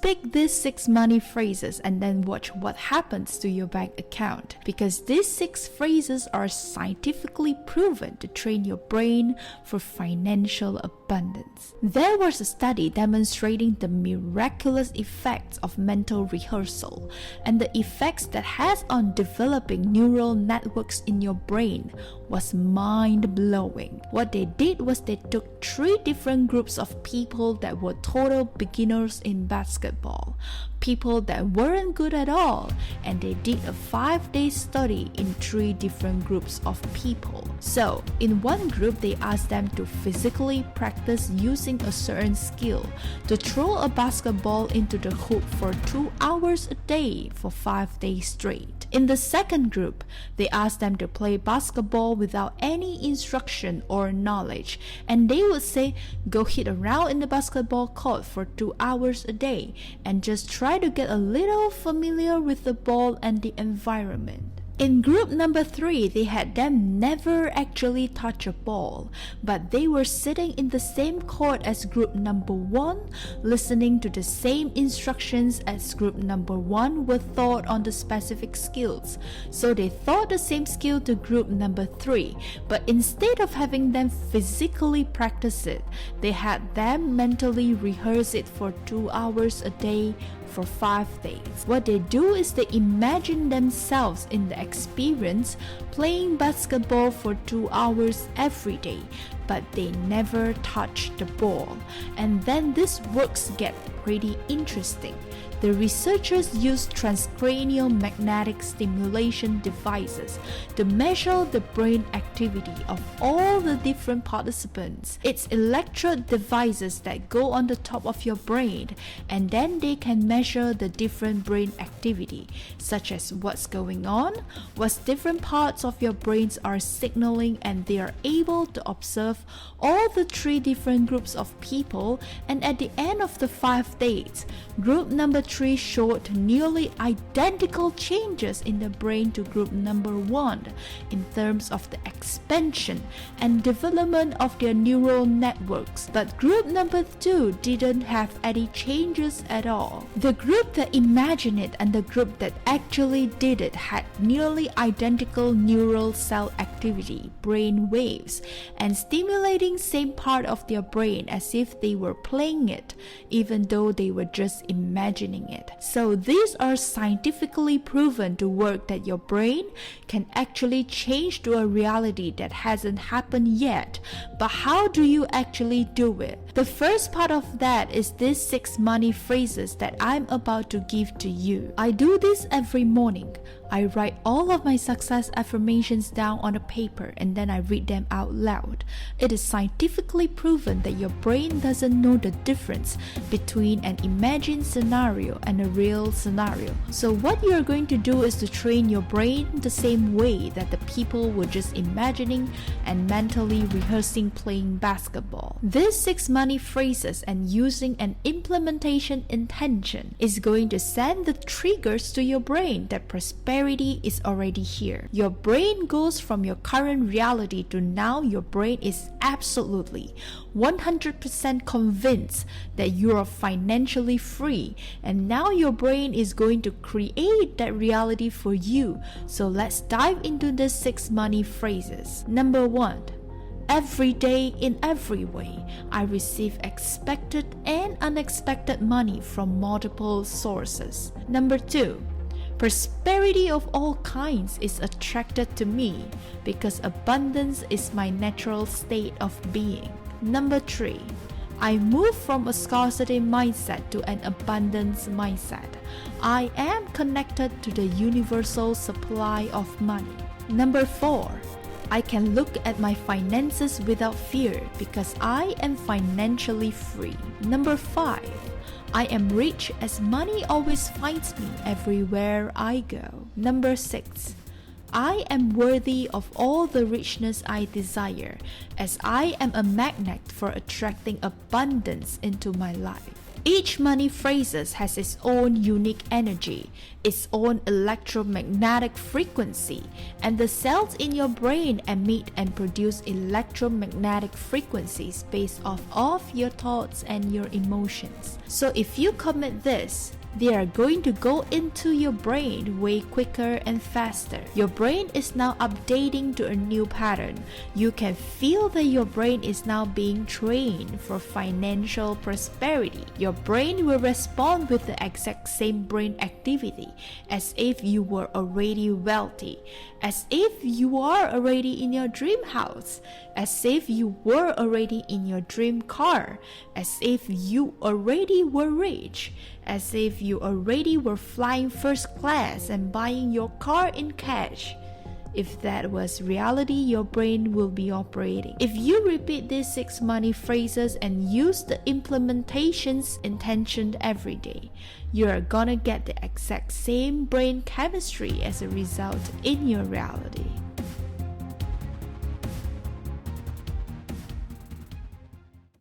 Speak these 6 money phrases and then watch what happens to your bank account, because these 6 phrases are scientifically proven to train your brain for financial abundance. There was a study demonstrating the miraculous effects of mental rehearsal and the effects that has on developing neural networks in your brain was mind-blowing. What they did was they took 3 different groups of people that were total beginners in basketball, people that weren't good at all, and they did a 5-day study in 3 different groups of people. So, in one group, they asked them to physically practice using a certain skill to throw a basketball into the hoop for 2 hours a day for 5 days straight. In the second group, they asked them to play basketball without any instruction or knowledge, and they would say, go hit around in the basketball court for 2 hours a day and just try to get a little familiar with the ball and the environment. In group number 3, they had them never actually touch a ball, but they were sitting in the same court as group number 1, listening to the same instructions as group number 1 were taught on the specific skills. So they taught the same skill to group number 3, but instead of having them physically practice it, they had them mentally rehearse it for 2 hours a day for 5 days. What they do is they imagine themselves in the experience playing basketball for 2 hours every day, but they never touch the ball. And then these works get pretty interesting. The researchers used transcranial magnetic stimulation devices to measure the brain activity of all the different participants. It's electrode devices that go on the top of your brain, and then they can measure the different brain activity, such as what's going on, what different parts of your brains are signaling, and they are able to observe all the 3 different groups of people. And at the end of the 5 days, group number 3 showed nearly identical changes in the brain to group number 1 in terms of the expansion and development of their neural networks, but group number 2 didn't have any changes at all. The group that imagined it and the group that actually did it had nearly identical neural cell activity, brain waves, and stimulating same part of their brain as if they were playing it, even though they were just imagining it. So these are scientifically proven to work, that your brain can actually change to a reality that hasn't happened yet. But how do you actually do it? The first part of that is these 6 money phrases that I'm about to give to you. I do this every morning. I write all of my success affirmations down on a paper and then I read them out loud. It is scientifically proven that your brain doesn't know the difference between an imagined scenario and a real scenario. So what you're going to do is to train your brain the same way that the people were just imagining and mentally rehearsing playing basketball. These 6 money phrases and using an implementation intention is going to send the triggers to your brain that prosperity is already here. Your brain goes from your current reality to now your brain is absolutely 100% convinced that you are financially free, and now your brain is going to create that reality for you. So let's dive into the 6 money phrases. Number 1. Every day in every way, I receive expected and unexpected money from multiple sources. Number 2. Prosperity of all kinds is attracted to me because abundance is my natural state of being. Number 3. I move from a scarcity mindset to an abundance mindset. I am connected to the universal supply of money. Number 4. I can look at my finances without fear because I am financially free. Number 5. I am rich as money always finds me everywhere I go. Number 6. I am worthy of all the richness I desire, as I am a magnet for attracting abundance into my life. Each money phrases has its own unique energy, its own electromagnetic frequency, and the cells in your brain emit and produce electromagnetic frequencies based off of your thoughts and your emotions. So if you commit this, they are going to go into your brain way quicker and faster. Your brain is now updating to a new pattern. You can feel that your brain is now being trained for financial prosperity. Your brain will respond with the exact same brain activity as if you were already wealthy, as if you are already in your dream house, as if you were already in your dream car, as if you already were rich, as if you already were flying first class and buying your car in cash. If that was reality, your brain will be operating. If you repeat these 6 money phrases and use the implementations intentioned every day, you are gonna get the exact same brain chemistry as a result in your reality.